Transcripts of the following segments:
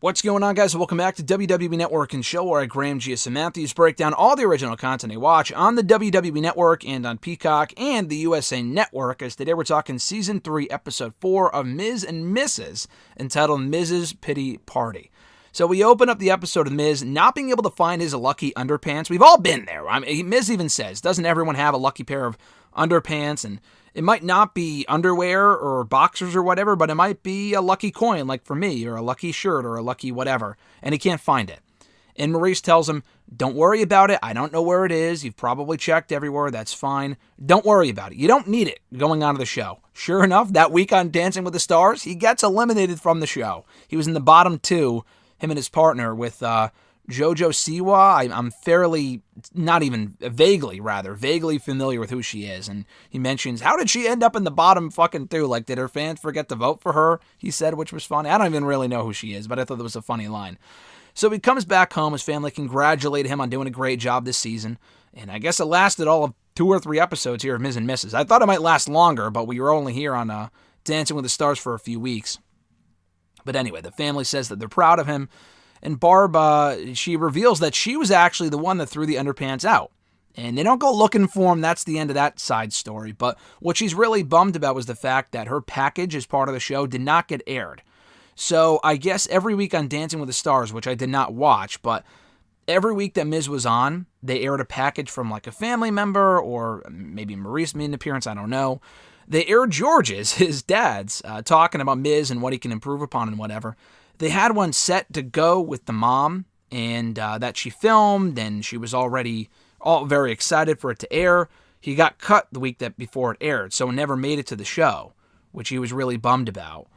What's going on, guys? Welcome back to WWE Network and Show, where I, Graham G.S. Matthews, break down all the original content I watch on the WWE Network and on Peacock and the USA Network, as today we're talking Season 3, Episode 4 of Miz and Mrs., entitled Miz's Pity Party. So we open up the episode of Miz not being able to find his lucky underpants. We've all been there. I mean, Miz even says, doesn't everyone have a lucky pair of underpants? And it might not be underwear or boxers or whatever, but it might be a lucky coin, like for me, or a lucky shirt or a lucky whatever, and he can't find it. And Maurice tells him, don't worry about it. I don't know where it is. You've probably checked everywhere. That's fine. Don't worry about it. You don't need it going on to the show. Sure enough, that week on Dancing with the Stars, he gets eliminated from the show. He was in the bottom two, him and his partner, with JoJo Siwa. I'm fairly, not even, vaguely familiar with who she is. And he mentions, how did she end up in the bottom fucking two? Like, did her fans forget to vote for her? He said, which was funny. I don't even really know who she is, but I thought that was a funny line. So he comes back home. His family congratulated him on doing a great job this season. And I guess it lasted all of 2 or 3 episodes here of Miz and Mrs. I thought it might last longer, but we were only here on Dancing with the Stars for a few weeks. But anyway, the family says that they're proud of him. And Barb, she reveals that she was actually the one that threw the underpants out. And they don't go looking for him. That's the end of that side story. But what she's really bummed about was the fact that her package as part of the show did not get aired. So I guess every week on Dancing with the Stars, which I did not watch, but every week that Miz was on, they aired a package from like a family member, or maybe Maurice made an appearance, I don't know. They aired George's, his dad's, talking about Miz and what he can improve upon and whatever. They had one set to go with the mom, and that she filmed, and she was already all very excited for it to air. He got cut the week that before it aired, so it never made it to the show, which he was really bummed about.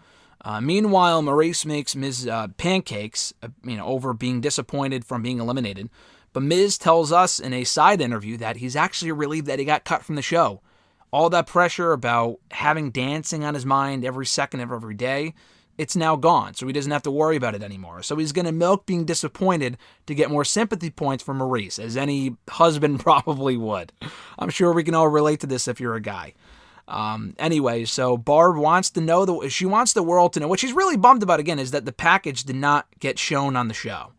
Meanwhile, Maurice makes Miz pancakes, over being disappointed from being eliminated. But Miz tells us in a side interview that he's actually relieved that he got cut from the show. All that pressure about having dancing on his mind every second of every day, it's now gone, so he doesn't have to worry about it anymore. So he's going to milk being disappointed to get more sympathy points from Maurice, as any husband probably would. I'm sure we can all relate to this if you're a guy. Anyway, so Barb wants to know, she wants the world to know, what she's really bummed about, again, is that the package did not get shown on the show,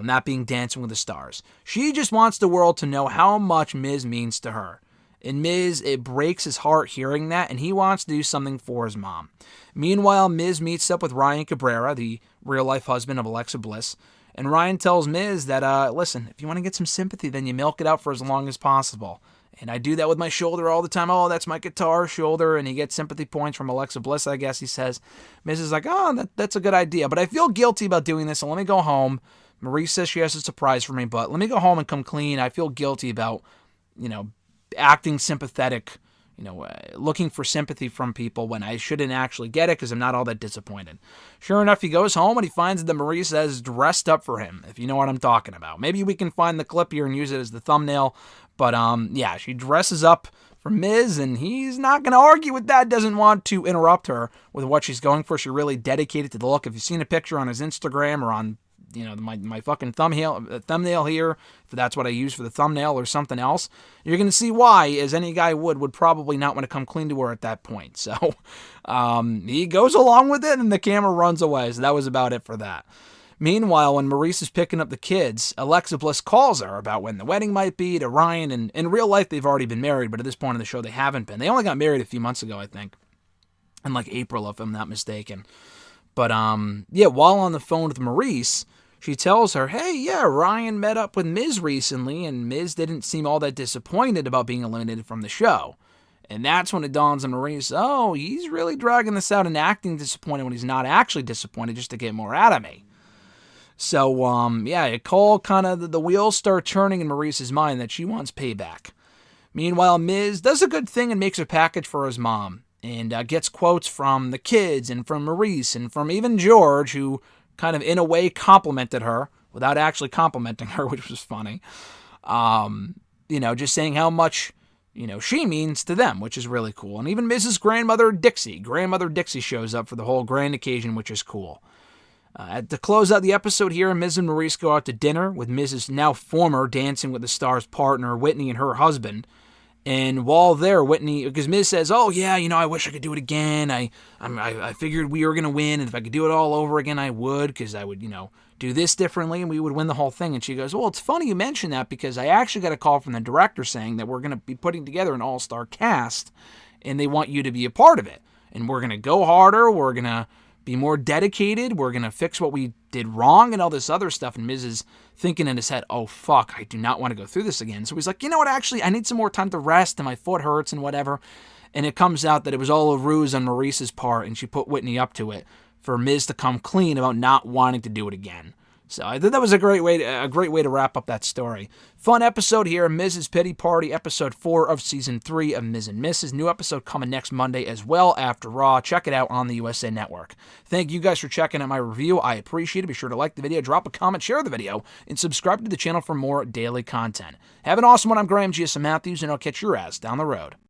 that being Dancing with the Stars. She just wants the world to know how much Miz means to her. And Miz, it breaks his heart hearing that, and he wants to do something for his mom. Meanwhile, Miz meets up with Ryan Cabrera, the real-life husband of Alexa Bliss, and Ryan tells Miz that, listen, if you want to get some sympathy, then you milk it out for as long as possible. And I do that with my shoulder all the time. Oh, that's my guitar shoulder. And he gets sympathy points from Alexa Bliss, I guess he says. Miz is like, oh, that's a good idea. But I feel guilty about doing this, so let me go home. Maurice says she has a surprise for me, but let me go home and come clean. I feel guilty about, acting sympathetic, looking for sympathy from people when I shouldn't actually get it because I'm not all that disappointed. Sure enough, he goes home and he finds that Maurice has dressed up for him, if you know what I'm talking about. Maybe we can find the clip here and use it as the thumbnail. But, she dresses up for Miz, and he's not going to argue with that, doesn't want to interrupt her with what she's going for. She's really dedicated to the look. If you've seen a picture on his Instagram or on, my fucking thumbnail here, if that's what I use for the thumbnail or something else, you're going to see why, as any guy would probably not want to come clean to her at that point. So, he goes along with it, and the camera runs away. So that was about it for that. Meanwhile, when Maurice is picking up the kids, Alexa Bliss calls her about when the wedding might be to Ryan, and in real life they've already been married, but at this point in the show they haven't been. They only got married a few months ago, I think, in like April, if I'm not mistaken. But while on the phone with Maurice, she tells her, hey, Ryan met up with Miz recently, and Miz didn't seem all that disappointed about being eliminated from the show. And that's when it dawns on Maurice, oh, he's really dragging this out and acting disappointed when he's not actually disappointed, just to get more out of me. So, it all kind of, the wheels start turning in Maurice's mind that she wants payback. Meanwhile, Miz does a good thing and makes a package for his mom, and gets quotes from the kids and from Maurice and from even George, who kind of in a way complimented her without actually complimenting her, which was funny. Just saying how much, she means to them, which is really cool. And even Mrs. Grandmother Dixie shows up for the whole grand occasion, which is cool. To close out the episode here, Miz and Maurice go out to dinner with Mrs. now former Dancing with the Stars partner, Whitney, and her husband. And while there, Whitney, because Miz says, "Oh yeah, I wish I could do it again. I figured we were gonna win, and if I could do it all over again, I would, because I would, do this differently, and we would win the whole thing." And she goes, "Well, it's funny you mention that, because I actually got a call from the director saying that we're gonna be putting together an all-star cast, and they want you to be a part of it. And we're gonna go harder. We're gonna be more dedicated. We're gonna fix what we did wrong and all this other stuff." And Miz is thinking in his head, "Oh fuck, I do not want to go through this again." So he's like, "You know what, actually, I need some more time to rest, and my foot hurts and whatever." And it comes out that it was all a ruse on Maurice's part, and she put Whitney up to it for Miz to come clean about not wanting to do it again. So I think that was a great way to wrap up that story. Fun episode here, Miz's Pity Party, episode 4 of season 3 of Miz and Mrs. New episode coming next Monday as well after Raw. Check it out on the USA Network. Thank you guys for checking out my review. I appreciate it. Be sure to like the video, drop a comment, share the video, and subscribe to the channel for more daily content. Have an awesome one. I'm Graham G.S. Matthews, and I'll catch your ass down the road.